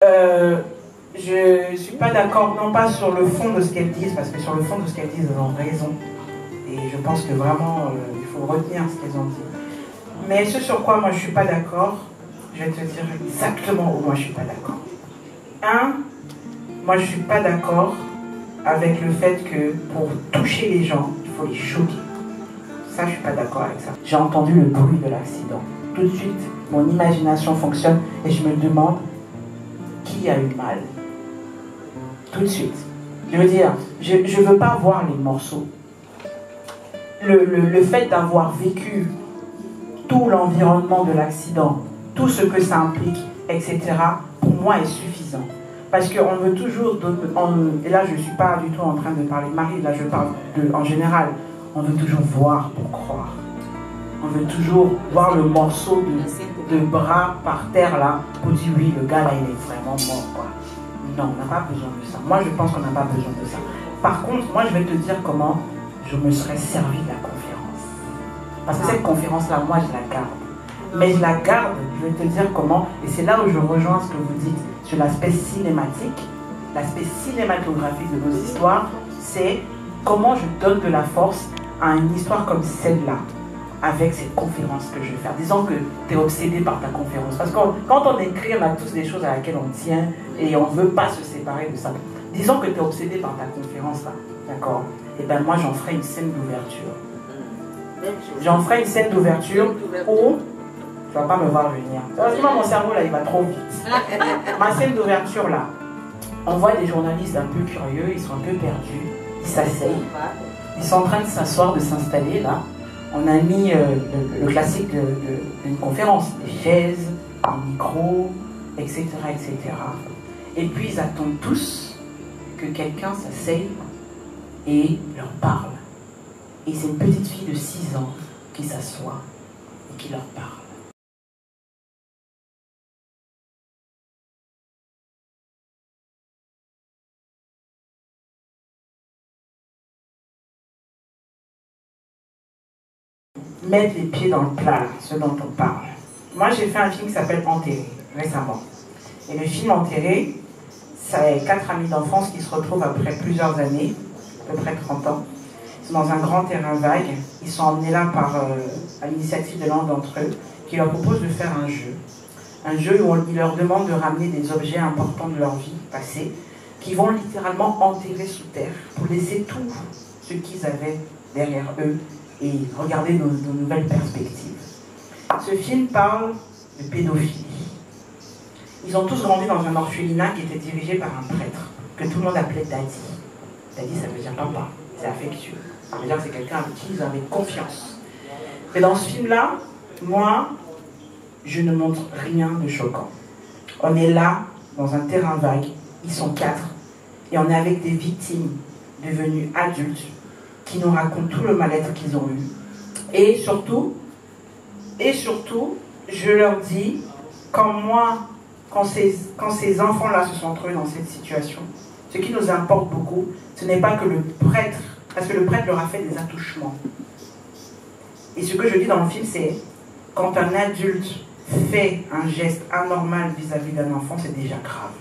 Je ne suis pas d'accord, non pas sur le fond de ce qu'elles disent, parce que sur le fond de ce qu'elles disent, elles ont raison. Et je pense que vraiment, il faut retenir ce qu'elles ont dit. Mais ce sur quoi moi je ne suis pas d'accord, je vais te dire exactement où moi je ne suis pas d'accord. Moi je ne suis pas d'accord avec le fait que pour toucher les gens, il faut les choquer. Ça, je ne suis pas d'accord avec ça. J'ai entendu le bruit de l'accident. Tout de suite, mon imagination fonctionne et je me demande qui a eu mal. Tout de suite. Je veux dire, je ne veux pas voir les morceaux. Le fait d'avoir vécu tout l'environnement de l'accident, tout ce que ça implique, etc., pour moi est suffisant. Parce qu'on veut toujours, et là je ne suis pas du tout en train de parler de Marie, là je parle en général, on veut toujours voir pour croire. On veut toujours voir le morceau de bras par terre là, pour dire oui, le gars là il est vraiment mort quoi. Non, on n'a pas besoin de ça. Moi je pense qu'on n'a pas besoin de ça. Par contre, moi je vais te dire comment je me serais servi de la conférence. Parce que cette conférence là, moi je la garde. Mais je la garde, je vais te dire comment, et c'est là où je rejoins ce que vous dites sur l'aspect cinématique, l'aspect cinématographique de nos histoires, c'est comment je donne de la force à une histoire comme celle-là, avec cette conférence que je vais faire. Disons que tu es obsédé par ta conférence, parce que quand on écrit, on a tous des choses à laquelle on tient, et on ne veut pas se séparer de ça. Disons que tu es obsédé par ta conférence, là, d'accord? Et bien moi, j'en ferai une scène d'ouverture. J'en ferai une scène d'ouverture où... Tu ne vas pas me voir venir. Heureusement, mon cerveau, là, il va trop vite. Ma scène d'ouverture, là, on voit des journalistes un peu curieux, ils sont un peu perdus, ils s'asseyent. Ils sont en train de s'asseoir, de s'installer, là. On a mis le classique d'une conférence, des chaises, des micros, etc., etc. Et puis, ils attendent tous que quelqu'un s'asseye et leur parle. Et c'est une petite fille de 6 ans qui s'assoit et qui leur parle. Mettre les pieds dans le plat, ce dont on parle. Moi, j'ai fait un film qui s'appelle Enterré, récemment. Et le film Enterré, c'est 4 amis d'enfance qui se retrouvent après plusieurs années, à peu près 30 ans. Ils sont dans un grand terrain vague. Ils sont emmenés là à l'initiative de l'un d'entre eux, qui leur propose de faire un jeu. Un jeu où il leur demande de ramener des objets importants de leur vie passée, qui vont littéralement enterrer sous terre, pour laisser tout ce qu'ils avaient derrière eux, et regarder nos nouvelles perspectives. Ce film parle de pédophilie. Ils ont tous grandi dans un orphelinat qui était dirigé par un prêtre, que tout le monde appelait Daddy. Daddy, ça veut dire papa, c'est affectueux. Ça veut dire que c'est quelqu'un avec qui ils avaient confiance. Mais dans ce film-là, moi, je ne montre rien de choquant. On est là, dans un terrain vague, ils sont 4, et on est avec des victimes devenues adultes, qui nous racontent tout le mal-être qu'ils ont eu. Et surtout, je leur dis, quand ces enfants-là se sont trouvés dans cette situation, ce qui nous importe beaucoup, ce n'est pas que le prêtre, parce que le prêtre leur a fait des attouchements. Et ce que je dis dans le film, c'est, quand un adulte fait un geste anormal vis-à-vis d'un enfant, c'est déjà grave.